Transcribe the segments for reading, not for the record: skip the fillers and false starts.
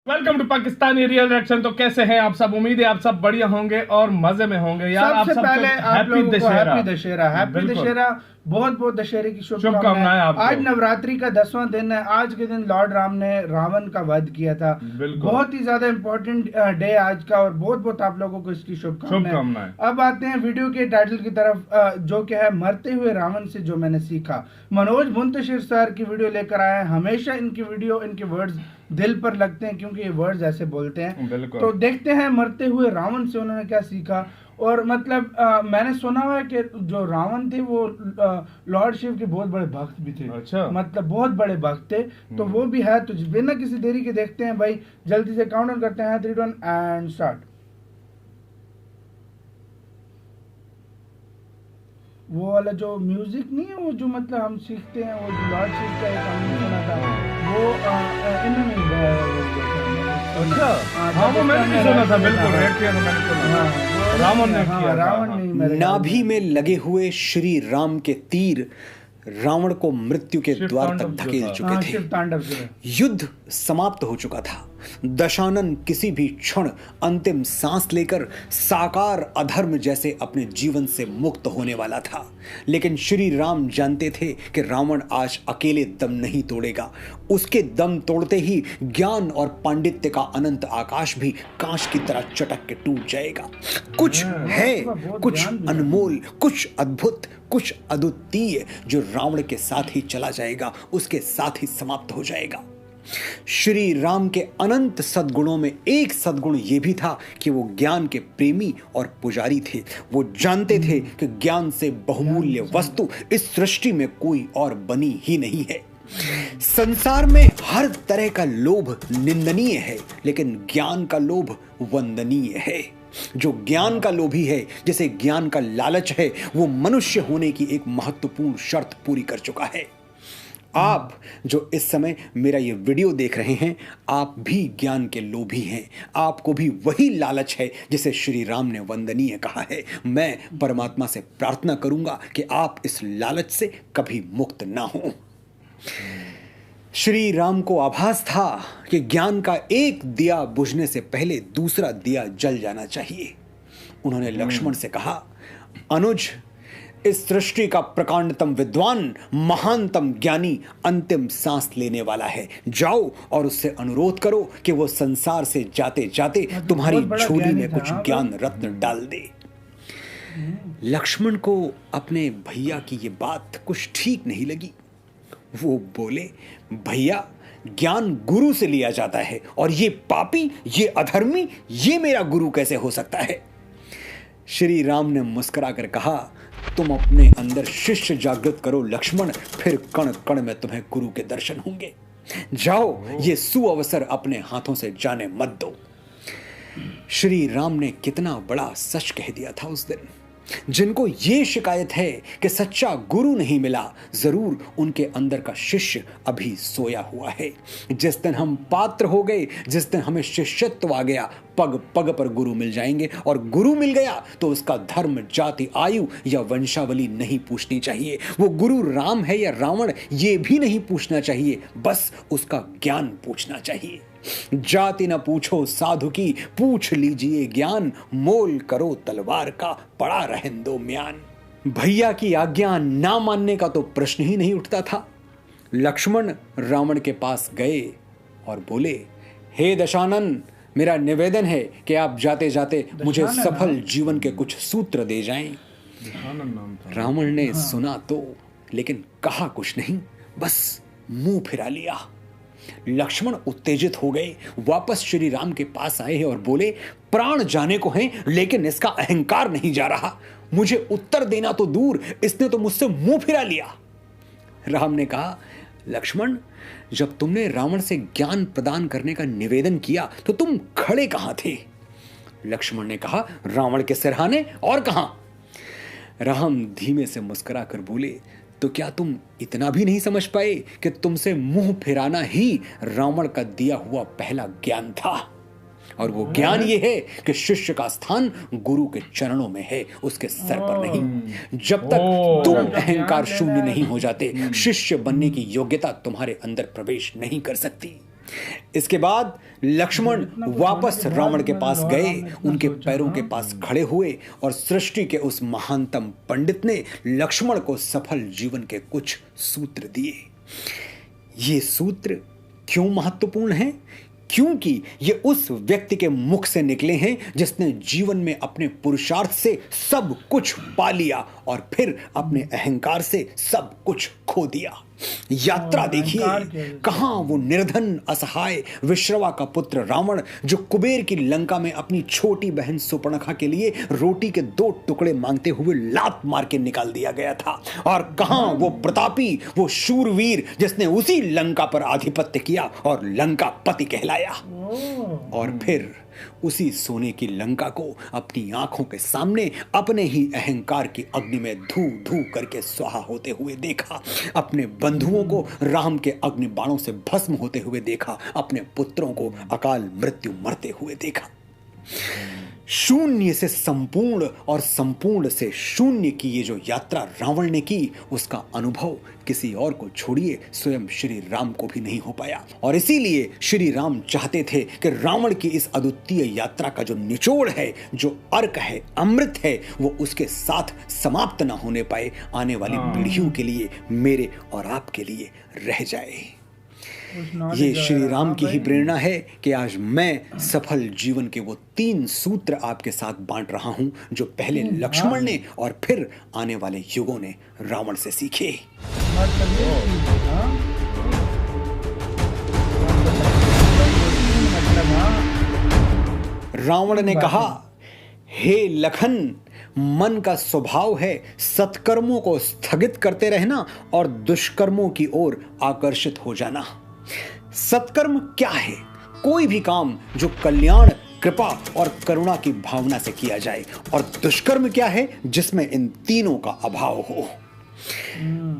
Welcome to Pakistani real reaction. तो कैसे हैं आप सब? उम्मीद है आप सब बढ़िया होंगे और मजे में होंगे यार। आप सबसे पहले आप लोगों को हैप्पी दशहरा, बहुत बहुत दशहरे की शुभकामनाएं आपको। आज नवरात्रि का 10वां दिन है। आज के दिन लॉर्ड राम ने रावण का वध किया था। बहुत ही ज्यादा इंपॉर्टेंट डे आज का, और बहुत बहुत आप लोगों को इसकी शुभकामनाएं। अब आते हैं वीडियो के टाइटल की तरफ, जो कि है मरते हुए रावण से जो मैंने सीखा। मनोज मुंतशिर सर की वीडियो लेकर आए हैं। हमेशा इनकी वीडियो, इनके वर्ड्स दिल पर लगते हैं, क्योंकि ये वर्ड्स ऐसे बोलते हैं। तो देखते हैं मरते हुए रावण से उन्होंने क्या सीखा। और मतलब मैंने सुना हुआ है कि जो रावण थे वो लॉर्ड शिव के बहुत बड़े भक्त भी थे। अच्छा। मतलब बहुत बड़े भक्त थे। तो वो भी है। तो बिना किसी देरी के देखते हैं भाई, जल्दी से काउंट डाउन करते हैं। 3 2 1 एंड स्टार्ट। वो वाला जो म्यूजिक नहीं है, वो जो मतलब हम सीखते हैं, वो जो लॉर्ड शिव का एक हमने सुना था, वो इन्होंने अच्छा। हाँ, वो मैंने भी सुना था। बिल्कुल रेड किया था मैंने सुना। रावण ने किया। रावण नहीं, नाभि में लगे हुए श्री राम के तीर रावण को मृत्यु के द्वार तक धकेल चुके थे। शिव तांडव। युद्ध समाप्त हो चुका था। दशानन किसी भी क्षण अंतिम सांस लेकर साकार अधर्म जैसे अपने जीवन से मुक्त होने वाला था। लेकिन श्री राम जानते थे कि रावण आज अकेले दम नहीं तोड़ेगा। उसके दम तोड़ते ही ज्ञान और पांडित्य का अनंत आकाश भी कांच की तरह चटक के टूट जाएगा। कुछ है, कुछ अनमोल, कुछ अद्भुत, कुछ अद्वितीय जो रावण के साथ ही चला जाएगा, उसके साथ ही समाप्त हो जाएगा। श्री राम के अनंत सद्गुणों में एक सद्गुण यह भी था कि वो ज्ञान के प्रेमी और पुजारी थे। वो जानते थे कि ज्ञान से बहुमूल्य वस्तु इस सृष्टि में कोई और बनी ही नहीं है। संसार में हर तरह का लोभ निंदनीय है, लेकिन ज्ञान का लोभ वंदनीय है। जो ज्ञान का लोभी है, जिसे ज्ञान का लालच है, वो मनुष्य होने की एक महत्वपूर्ण शर्त पूरी कर चुका है। आप जो इस समय मेरा ये वीडियो देख रहे हैं, आप भी ज्ञान के लोभी हैं। आपको भी वही लालच है जिसे श्री राम ने वंदनीय कहा है। मैं परमात्मा से प्रार्थना करूंगा कि आप इस लालच से कभी मुक्त ना हो। श्री राम को आभास था कि ज्ञान का एक दिया बुझने से पहले दूसरा दिया जल जाना चाहिए। उन्होंने लक्ष्मण से कहा, अनुज, इस सृष्टि का प्रकांडतम विद्वान, महानतम ज्ञानी अंतिम सांस लेने वाला है। जाओ और उससे अनुरोध करो कि वो संसार से जाते जाते तुम्हारी झोली में कुछ ज्ञान रत्न डाल दे। लक्ष्मण को अपने भैया की ये बात कुछ ठीक नहीं लगी। वो बोले, भैया, ज्ञान गुरु से लिया जाता है, और ये पापी, ये अधर्मी, ये मेरा गुरु कैसे हो सकता है? श्री राम ने मुस्कुराकर कहा, तुम अपने अंदर शिष्य जागृत करो लक्ष्मण, फिर कण कण में तुम्हें गुरु के दर्शन होंगे। जाओ, ये सुअवसर अपने हाथों से जाने मत दो। श्री राम ने कितना बड़ा सच कह दिया था उस दिन। जिनको ये शिकायत है कि सच्चा गुरु नहीं मिला, जरूर उनके अंदर का शिष्य अभी सोया हुआ है। जिस दिन हम पात्र हो गए, जिस दिन हमें शिष्यत्व आ गया, पग पग पर गुरु मिल जाएंगे। और गुरु मिल गया तो उसका धर्म, जाति, आयु या वंशावली नहीं पूछनी चाहिए। वो गुरु राम है या रावण, ये भी नहीं पूछना चाहिए। बस उसका ज्ञान पूछना चाहिए। जाति न पूछो साधु की, पूछ लीजिए ज्ञान, मोल करो तलवार का, पड़ा रहन दो म्यान। भैया की आज्ञा ना मानने का तो प्रश्न ही नहीं उठता था। लक्ष्मण रावण के पास गए और बोले, हे दशानन, मेरा निवेदन है कि आप जाते जाते मुझे सफल जीवन के कुछ सूत्र दे जाएं। रावण ने सुना तो, लेकिन कहा कुछ नहीं, बस मुंह फिरा लिया। लक्ष्मण उत्तेजित हो गए, वापस श्री राम के पास आए और बोले, प्राण जाने को हैं, लेकिन इसका अहंकार नहीं जा रहा। मुझे उत्तर देना तो दूर, इसने तो मुझसे मुंह फिरा लिया। राम ने कहा, लक्ष्मण, जब तुमने रावण से ज्ञान प्रदान करने का निवेदन किया तो तुम खड़े कहां थे? लक्ष्मण ने कहा, रावण के सिरहाने, और कहां? राम धीमे से मुस्कुरा कर बोले, तो क्या तुम इतना भी नहीं समझ पाए कि तुमसे मुंह फिराना ही रावण का दिया हुआ पहला ज्ञान था? और वो ज्ञान ये है कि शिष्य का स्थान गुरु के चरणों में है, उसके सर पर नहीं। जब तक तुम अहंकार शून्य नहीं हो जाते, शिष्य बनने की योग्यता तुम्हारे अंदर प्रवेश नहीं कर सकती। इसके बाद लक्ष्मण वापस रावण के पास गए, उनके पैरों के पास खड़े हुए और सृष्टि के उस महानतम पंडित ने लक्ष्मण को सफल जीवन के कुछ सूत्र दिए। ये सूत्र क्यों महत्वपूर्ण हैं? क्योंकि ये उस व्यक्ति के मुख से निकले हैं जिसने जीवन में अपने पुरुषार्थ से सब कुछ पा लिया और फिर अपने अहंकार से सब कुछ खो दिया। यात्रा देखिए, कहां वो निर्धन असहाय विश्रवा का पुत्र रावण, जो कुबेर की लंका में अपनी छोटी बहन सुपर्णखा के लिए रोटी के 2 टुकड़े मांगते हुए लात मार के निकाल दिया गया था, और कहां वो प्रतापी, वो शूरवीर जिसने उसी लंका पर आधिपत्य किया और लंका पति कहलाया। और फिर उसी सोने की लंका को अपनी आंखों के सामने अपने ही अहंकार की अग्नि में धू धू करके स्वाहा होते हुए देखा, अपने बंधुओं को राम के अग्नि बाणों से भस्म होते हुए देखा, अपने पुत्रों को अकाल मृत्यु मरते हुए देखा। शून्य से संपूर्ण और संपूर्ण से शून्य की ये जो यात्रा रावण ने की, उसका अनुभव किसी और को छोड़िए स्वयं श्री राम को भी नहीं हो पाया। और इसीलिए श्री राम चाहते थे कि रावण की इस अद्वितीय यात्रा का जो निचोड़ है, जो अर्क है, अमृत है, वो उसके साथ समाप्त ना होने पाए, आने वाली पीढ़ियों के लिए, मेरे और आपके लिए रह जाए। ये श्री राम की ही प्रेरणा है कि आज मैं सफल जीवन के वो 3 सूत्र आपके साथ बांट रहा हूं, जो पहले लक्ष्मण ने और फिर आने वाले युगों ने रावण से सीखे। रावण ने कहा, हे लखन, मन का स्वभाव है सत्कर्मों को स्थगित करते रहना और दुष्कर्मों की ओर आकर्षित हो जाना। सत्कर्म क्या है? कोई भी काम जो कल्याण, कृपा और करुणा की भावना से किया जाए। और दुष्कर्म क्या है? जिसमें इन तीनों का अभाव हो।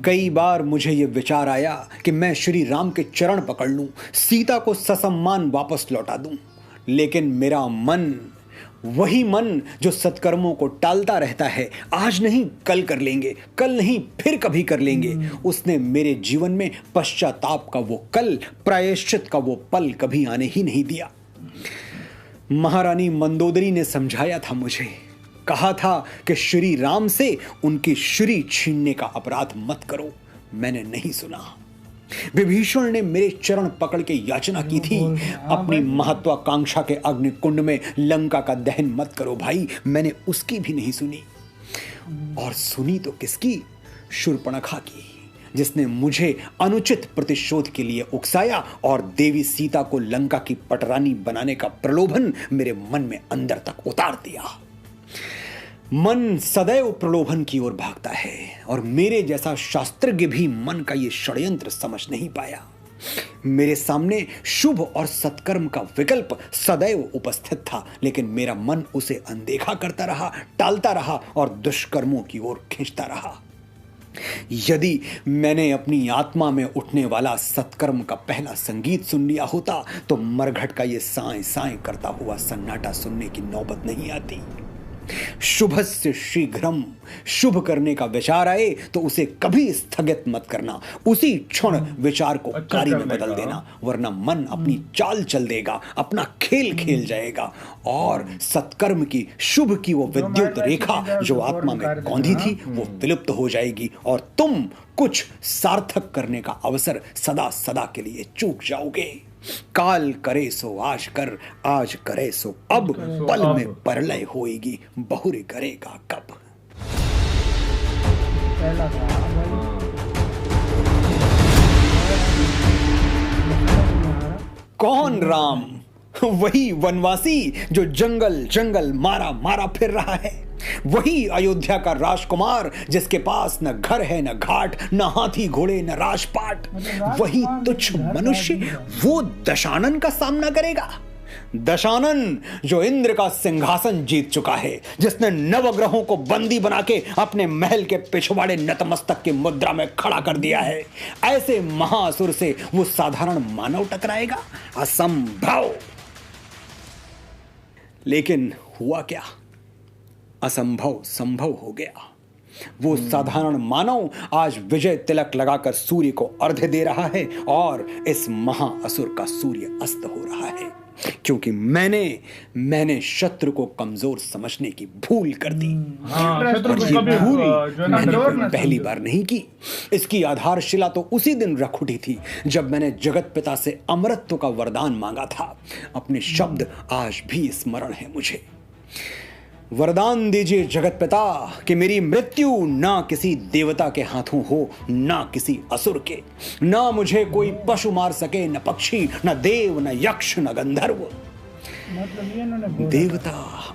कई बार मुझे यह विचार आया कि मैं श्री राम के चरण पकड़ लूं, सीता को ससम्मान वापस लौटा दूं, लेकिन मेरा मन, वही मन जो सत्कर्मों को टालता रहता है, आज नहीं कल कर लेंगे, कल नहीं फिर कभी कर लेंगे, उसने मेरे जीवन में पश्चाताप का वो कल, प्रायश्चित का वो पल कभी आने ही नहीं दिया। महारानी मंदोदरी ने समझाया था मुझे, कहा था कि श्री राम से उनकी श्री छीनने का अपराध मत करो। मैंने नहीं सुना। विभीषण ने मेरे चरण पकड़ के याचना की थी, अपनी महत्वाकांक्षा के अग्नि कुंड में लंका का दहन मत करो भाई। मैंने उसकी भी नहीं सुनी। और सुनी तो किसकी? शूर्पणखा की, जिसने मुझे अनुचित प्रतिशोध के लिए उकसाया और देवी सीता को लंका की पटरानी बनाने का प्रलोभन मेरे मन में अंदर तक उतार दिया। मन सदैव प्रलोभन की ओर भागता है, और मेरे जैसा शास्त्रज्ञ भी मन का ये षड्यंत्र समझ नहीं पाया। मेरे सामने शुभ और सत्कर्म का विकल्प सदैव उपस्थित था, लेकिन मेरा मन उसे अनदेखा करता रहा, टालता रहा और दुष्कर्मों की ओर खींचता रहा। यदि मैंने अपनी आत्मा में उठने वाला सत्कर्म का पहला संगीत सुन लिया होता, तो मरघट का ये साएं साएं करता हुआ सन्नाटा सुनने की नौबत नहीं आती। शुभस्य शीघ्रम, शुभ करने का विचार आए तो उसे कभी स्थगित मत करना, उसी क्षण विचार को कार्य में बदल देना, वरना मन अपनी चाल चल देगा, अपना खेल खेल जाएगा और सत्कर्म की, शुभ की वो विद्युत रेखा जो आत्मा में कौंधी थी, वो विलुप्त हो जाएगी और तुम कुछ सार्थक करने का अवसर सदा सदा के लिए चूक जाओगे। काल करे सो आज कर, आज करे सो अब, पल में परलय होएगी, बहुरे करेगा कब। कौन राम? वही वनवासी जो जंगल जंगल मारा मारा फिर रहा है, वही अयोध्या का राजकुमार जिसके पास न घर है, न घाट, न हाथी घोड़े, न राजपाट। वही तुच्छ मनुष्य वो दशानन का सामना करेगा। दशानन जो इंद्र का सिंहासन जीत चुका है, जिसने नवग्रहों को बंदी बना के अपने महल के पिछवाड़े नतमस्तक की मुद्रा में खड़ा कर दिया है। ऐसे महाअसुर से वो साधारण मानव टकराएगा? असंभव। लेकिन हुआ क्या? असंभव संभव हो गया। वो साधारण मानव आज विजय तिलक लगाकर सूर्य को अर्घ्य दे रहा है और इस महाअसुर का सूर्य अस्त हो रहा है, क्योंकि मैंने शत्रु को कमजोर समझने की भूल कर दी। और ये भूल मैंने कोई पहली बार नहीं की। इसकी आधारशिला तो उसी दिन रख उठी थी जब मैंने जगत पिता से अमरत्व का वरदान मांगा था। अपने शब्द आज भी स्मरण है मुझे। वरदान दीजिए जगत पिता कि मेरी मृत्यु ना किसी देवता के हाथों हो, ना किसी असुर के। ना मुझे कोई पशु मार सके, न पक्षी, न देव, न यक्ष, न गंधर्व। देवता,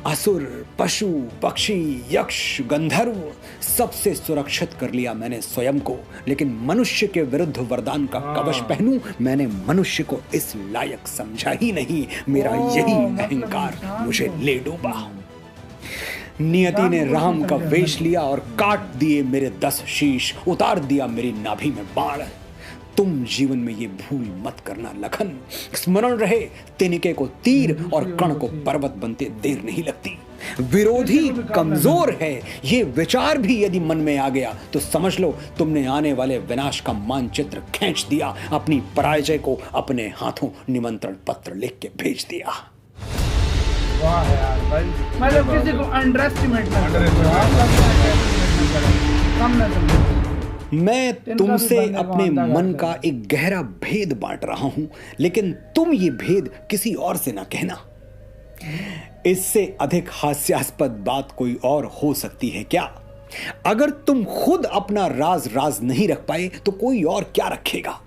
असुर, पशु, पक्षी, यक्ष, गंधर्व सबसे सुरक्षित कर लिया मैंने स्वयं को, लेकिन मनुष्य के विरुद्ध वरदान का कवच पहनूं मैंने मनुष्य को इस लायक समझा ही नहीं। मेरा यही अहंकार मुझे ले डूबा। नियति ने राम का वेश लिया और काट दिए मेरे 10 शीश, उतार दिया मेरी नाभि में बाण। तुम जीवन में ये भूल मत करना लखन। स्मरण रहे, तिनके को तीर और कण को पर्वत बनते देर नहीं लगती। विरोधी कमजोर है, ये विचार भी यदि मन में आ गया तो समझ लो तुमने आने वाले विनाश का मानचित्र खींच दिया। अपनी पराजय को अपने हाथों निमंत्रण पत्र लिख के भेज दिया। वाह यार भाई, मतलब किसी को अंडरएस्टिमेट ना करो। मैं तुमसे अपने मन का एक गहरा भेद बांट रहा हूं, लेकिन तुम ये भेद किसी और से ना कहना। इससे अधिक हास्यास्पद बात कोई और हो सकती है क्या? अगर तुम खुद अपना राज नहीं रख पाए तो कोई और क्या रखेगा?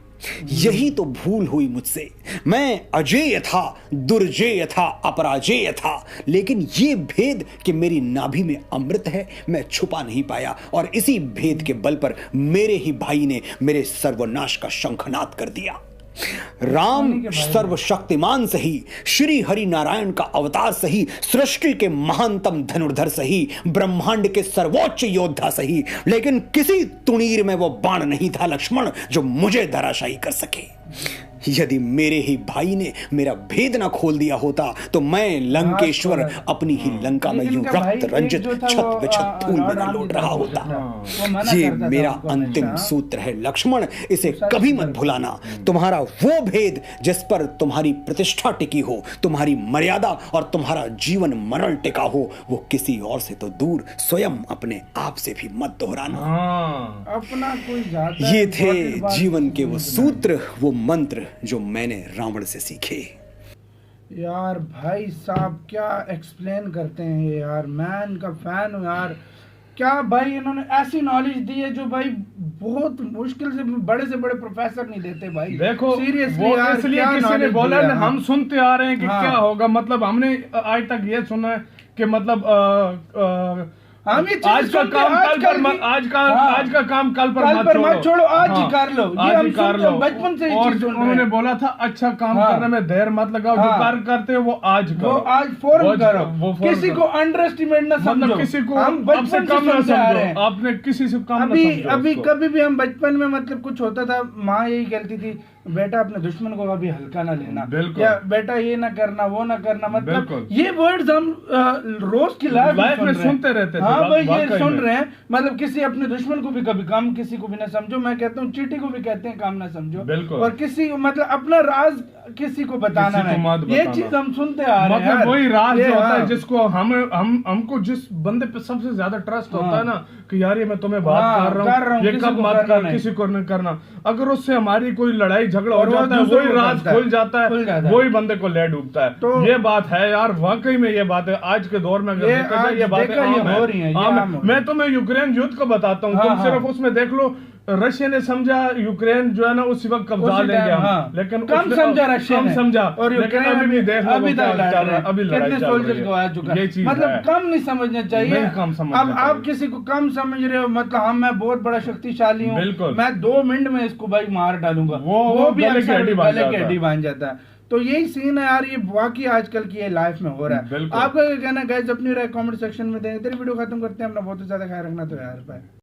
यही तो भूल हुई मुझसे। मैं अजेय था, दुर्जेय था, अपराजेय था, लेकिन ये भेद कि मेरी नाभि में अमृत है मैं छुपा नहीं पाया, और इसी भेद के बल पर मेरे ही भाई ने मेरे सर्वनाश का शंखनाद कर दिया। राम सर्वशक्तिमान सही, श्री हरि नारायण का अवतार सही, सृष्टि के महानतम धनुर्धर सही, ब्रह्मांड के सर्वोच्च योद्धा सही, लेकिन किसी तुणीर में वो बाण नहीं था लक्ष्मण जो मुझे धराशायी कर सके। यदि मेरे ही भाई ने मेरा भेद ना खोल दिया होता तो मैं लंकेश्वर अपनी ही लंका में यूं रक्त रंजित छत विछत धूल में न लौट रहा होता। ये मेरा अंतिम सूत्र है लक्ष्मण, इसे कभी मत भुलाना। तुम्हारा वो भेद जिस पर तुम्हारी प्रतिष्ठा टिकी हो, तुम्हारी मर्यादा और तुम्हारा जीवन मरण टिका हो, वो किसी और से तो दूर स्वयं अपने आप से भी मत दोहराना। अपना कोई ये थे जीवन के वो सूत्र, वो मंत्र जो मैंने रावण से सीखे। यार भाई साहब क्या एक्सप्लेन करते हैं ये यार, मैं इनका फैन हूँ यार। क्या भाई इन्होंने ऐसी नॉलेज दी है जो भाई बहुत मुश्किल से बड़े प्रोफेसर नहीं देते भाई। देखो सीरियसली यार, इसलिए किसी ने बोला ना, हम सुनते आ रहे हैं कि क्या होगा। मतलब हमने आज तक ये सुना है कि मतलब आज का काम कल पर मत छोड़ो, आज ही कर लो। ये हम कर लो बचपन से। और उन्होंने बोला था अच्छा काम करने में देर मत लगाओ, जो कार्य करते हो वो आज करो, वो आज फौरन करो। किसी को अंडरएस्टिमेट ना समझो, किसी को हम बचपन से कम ना समझो। आपने किसी से कम ना समझो। अभी कभी भी हम बचपन में मतलब कुछ होता था, माँ यही कहती थी बेटा अपने दुश्मन को कभी हल्का ना लेना, या बेटा ये ना करना वो ना करना। मतलब ये वर्ड्स हम रोज की लाइफ में सुनते रहते थे। हाँ भाई ये सुन रहे हैं। मतलब किसी अपने दुश्मन को भी कभी कम, किसी को भी ना समझो। मैं कहता हूँ चीटी को भी कहते हैं काम ना समझो, और किसी मतलब अपना राज किसी को बताना नहीं। ये चीज हम सुनते आ रहे हैं। मतलब वही राज जो होता है जिसको हमको जिस बंदे पे सबसे ज्यादा ट्रस्ट होता है ना कि यार ये मैं तुम्हें बात कर रहा हूँ, ये कब मत कर, किसी को नहीं करना। अगर उससे हमारी कोई लड़ाई झगड़ा हो जाता है, वही राज खुल जाता है, वही बंदे को ले डूबता है। तो ये बात है यार, वाकई में ये बात है आज के दौर में। अगर देखा जाए ये बात हो रही है। मैं तुम्हें यूक्रेन युद्ध को बताता हूँ, तुम सिर्फ उसमें देख लो। रशिया ने समझा यूक्रेन जो है ना उस वक्त कब्जा लेंगे हम, लेकिन कम समझा रशिया ने, समझा। और लेकिन अभी भी देख लो अभी लड़ाई चल रहा है। ये चीज मतलब कम नहीं समझना चाहिए। अब आप किसी को कम समझ रहे हो, मतलब मैं बहुत बड़ा शक्तिशाली हूँ, मैं 2 मिनट में इसको भाई मार डालूंगा, वो भी गले की हड्डी बन जाता है। तो यही सीन है यार, ये वाकई आजकल की ये लाइफ में हो रहा है। आपका क्या कहना है गाइस? अपनी राय कमेंट सेक्शन में दें। तेरी वीडियो खत्म करते हैं, अपना बहुत ज्यादा ख्याल रखना। तो यार बाय।